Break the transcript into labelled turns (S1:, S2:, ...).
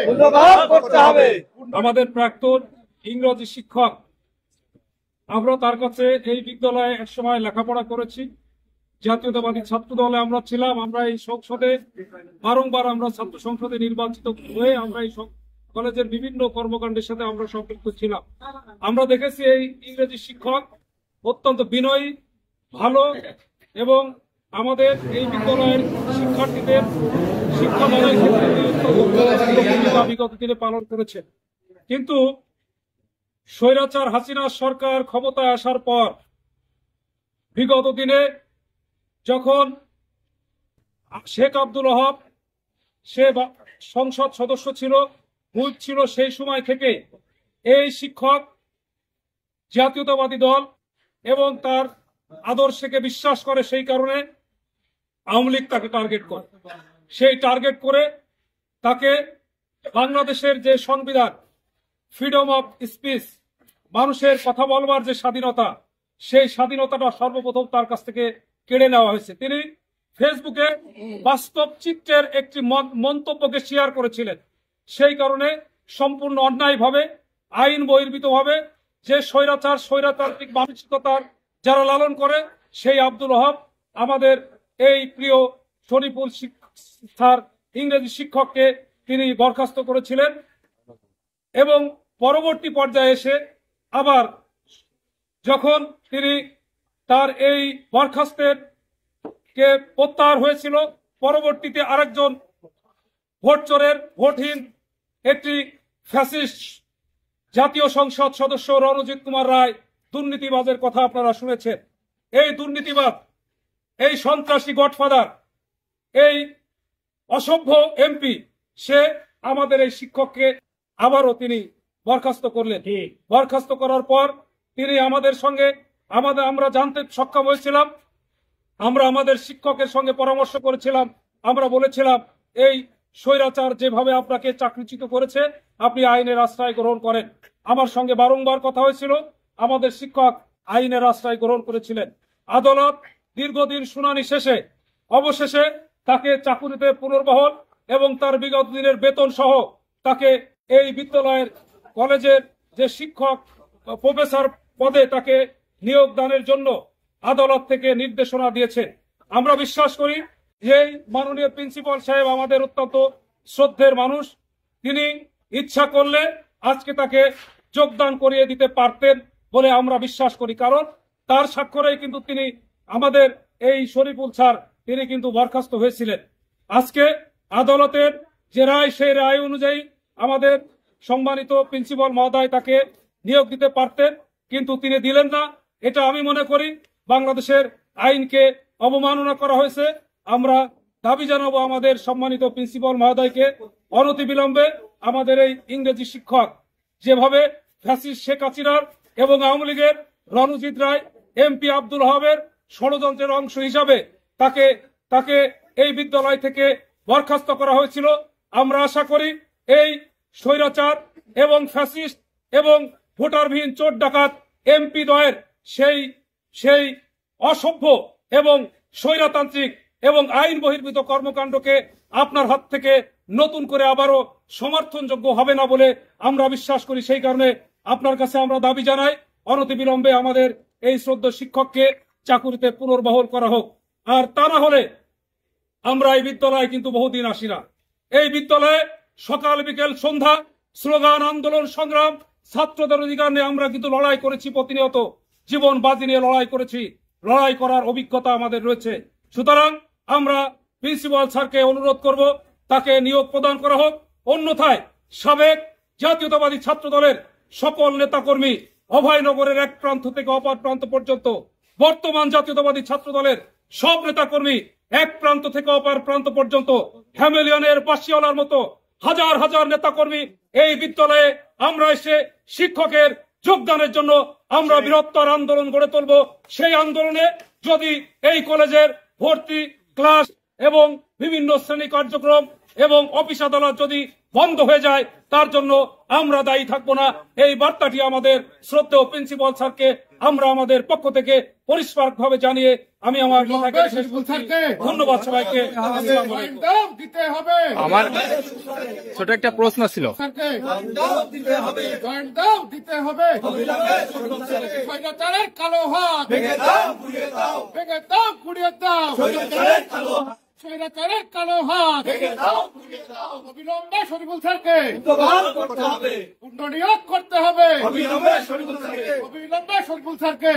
S1: মূল্যবান করতে হবে।
S2: আমাদের প্রাক্তন ইংরেজি শিক্ষক, আমরা তার কাছে এই বিদ্যালয়ে একসময় লেখাপড়া করেছি। জাতীয়তাবাদী ছাত্র দলে আমরা ছিলাম। আমরা এই সংসদে বারংবার আমরা ছাত্র সংসদে নির্বাচিত হয়ে আমরা এই কলেজের বিভিন্ন কর্মকাণ্ডের সাথে আমরা সম্পৃক্ত ছিলাম। আমরা দেখেছি এই ইংরেজি শিক্ষক অত্যন্ত বিনয়ী, ভালো এবং আমাদের এই বিদ্যালয়ের শিক্ষার্থীদের শিক্ষাদানের ক্ষেত্রে বিগত দিনে পালন করেছেন। কিন্তু স্বৈরাচার হাসিনা সরকার ক্ষমতায় আসার পর বিগত দিনে যখন শেখ আব্দুল ওহাব সে সংসদ সদস্য ছিল, হুইপ ছিল, সেই সময় থেকে এই শিক্ষক জাতীয়তাবাদী দল এবং তার আদর্শকে বিশ্বাস করে, সেই কারণে আওয়ামী লীগ তাকে টার্গেট করে। সেই টার্গেট করে তাকে বাংলাদেশের যে সংবিধান, ফ্রিডম অফ স্পিচ, মানুষের কথা বলবার যে স্বাধীনতা, সেই স্বাধীনতাটা সর্বপ্রথম তার কাছ থেকে কেড়ে নেওয়া হয়েছে। তিনি ফেসবুকে বাস্তব চিত্রের একটি মন্তব্যকে শেয়ার করেছিলেন। সেই কারণে সম্পূর্ণ অন্যায়ভাবে, আইন বহির্ভূতভাবে যে স্বৈরতান্ত্রিক মানসিকতার যারা লালন করে, সেই আব্দুল ওহাব আমাদের এই প্রিয় শরীফুল স্যার ইংরেজি শিক্ষককে তিনি বরখাস্ত করেছিলেন এবং পরবর্তী পর্যায়ে এসে আবার যখন তিনি তার এই বরখাস্তের কে প্রত্যাহার হয়েছিল, পরবর্তীতে আরেকজন ভোটচোরের, ভোটহীন একটি ফ্যাসিস্ট জাতীয় সংসদ সদস্য রণজিৎ কুমার রায়, দুর্নীতিবাজের কথা আপনারা শুনেছেন। এই দুর্নীতিবাদ, এই সন্ত্রাসী গডফাদার, এই অসভ্য এমপি, সে আমাদের এই শিক্ষককে আবারও তিনি বরখাস্ত করলেন। বরখাস্ত করার পর তিনি আমাদের সঙ্গে আমরা জানতে সক্ষম হয়েছিলাম। আমরা আমাদের শিক্ষকের সঙ্গে পরামর্শ করেছিলাম। আমরা বলেছিলাম, এই স্বৈরাচার যেভাবে আপনাকে চাকরিচ্যুত করেছে, আপনি আইনের আশ্রয় গ্রহণ করেন। আমার সঙ্গে বারংবার কথা হয়েছিল। আমাদের শিক্ষক আইনের আশ্রয় গ্রহণ করেছিলেন। আদালত দীর্ঘদিন শুনানি শেষে অবশেষে তাকে চাকুরিতে পুনর্বহাল এবং তার বিগত দিনের বেতন সহ তাকে এই বিদ্যালয়ের কলেজের যে শিক্ষক প্রফেসর পদে তাকে নিয়োগ দানের জন্য আদালত থেকে নির্দেশনা দিয়েছে। আমরা বিশ্বাস করি যে মাননীয় প্রিন্সিপাল সাহেব আমাদের অত্যন্ত শ্রদ্ধের মানুষ। তিনি ইচ্ছা করলে আজকে তাকে যোগদান করিয়ে দিতে পারতেন বলে আমরা বিশ্বাস করি, কারণ তার স্বাক্ষরেই কিন্তু তিনি আমাদের এই শরীফুল স্যার তিনি কিন্তু বরখাস্ত হয়েছিলেন। আজকে আদালতের যে রায়, সেই রায় অনুযায়ী আমাদের সম্মানিত প্রিন্সিপাল মহোদয় তাকে নিয়োগ দিতে পারতেন, কিন্তু তিনি দিলেন না। এটা আমি মনে করি বাংলাদেশের আইনকে অবমাননা করা হয়েছে। আমরা দাবি জানাবো আমাদের সম্মানিত প্রিন্সিপাল মহোদয়কে অনতিবিলম্বে আমাদের এই ইংরেজি শিক্ষক যেভাবে ফ্যাসিস্ট শেখ হাসিনার এবং আওয়ামী লীগের রণজিৎ রায়, এমপি আব্দুল ওহাবের ষড়যন্ত্রের অংশ হিসাবে তাকে এই বিদ্যালয় থেকে বরখাস্ত করা হয়েছিল। আমরা আশা করি এই স্বৈরাচার এবং ফ্যাসিস্ট এবং ভোটারবিহীন চোর ডাকাত এমপি দ্বয়ের সেই অসভ্য এবং স্বৈরতান্ত্রিক এবং আইন বহির্ভূত কর্মকাণ্ডকে আপনার হাত থেকে নতুন করে আবারও সমর্থনযোগ্য হবে না বলে আমরা বিশ্বাস করি। সেই কারণে আপনার কাছে আমরা দাবি জানাই, অনতিবিলম্বে আমাদের এই শ্রদ্ধেয় শিক্ষককে চাকুরিতে পুনর্বহাল করা হোক। আর তা না হলে আমরা এই বিদ্যালয়ে কিন্তু বহুদিন আসি না। এই বিদ্যালয়ে সকাল বিকেল সন্ধ্যা স্লোগান, আন্দোলন, সংগ্রাম, ছাত্রদের অধিকার নিয়ে আমরা কিন্তু লড়াই করেছি। প্রতিনিয়ত জীবন বাজি নিয়ে লড়াই করেছি। লড়াই করার অভিজ্ঞতা আমাদের রয়েছে। সুতরাং আমরা প্রিন্সিপাল স্যারকে অনুরোধ করব, তাকে নিয়োগ প্রদান করা হোক। অন্যথায় সাবেক জাতীয়তাবাদী ছাত্র দলের সকল নেতাকর্মী অভয়নগরের এক প্রান্ত থেকে অপর প্রান্ত পর্যন্ত, বর্তমান জাতীয়তাবাদী ছাত্র দলের সব নেতাকর্মী এক প্রান্ত থেকে অপর প্রান্ত পর্যন্ত, হ্যামেলিয়নের বাসিওয়ালার মতো হাজার হাজার নেতাকর্মী এই বিদ্যালয়ে আমরা এসে শিক্ষকের যোগদানের জন্য আমরা বৃহত্তর আন্দোলন গড়ে তুলব। সেই আন্দোলনে যদি এই কলেজের ভর্তি, ক্লাস এবং বিভিন্ন শ্রেণী কার্যক্রম এবং অফিস আদালত যদি বন্ধ হয়ে যায়, তার জন্য আমরা দায়ী থাকবো না। এই বার্তাটি আমাদের শ্রদ্ধেয় প্রিন্সিপাল স্যারকে আমরা আমাদের পক্ষ থেকে পরিষ্কারভাবে জানিয়ে আমি আমার কথা এখানে শেষ করছি। ধন্যবাদ সবাইকে। আসসালামু আলাইকুম।
S1: দিতে হবে।
S3: আমার ছোট একটা প্রশ্ন ছিল।
S1: দিতে হবে। স্বৈরাচারের কালো হাত ভেঙে দাও, গুড়িয়ে দাও। স্বৈরাচারের কালো হাত ভেঙে দাও, গুড়িয়ে দাও। অবিলম্বে শরীফুল স্যারকে পুনর্নিয়োগ করতে হবে। অবিলম্বে শরীফুল স্যারকে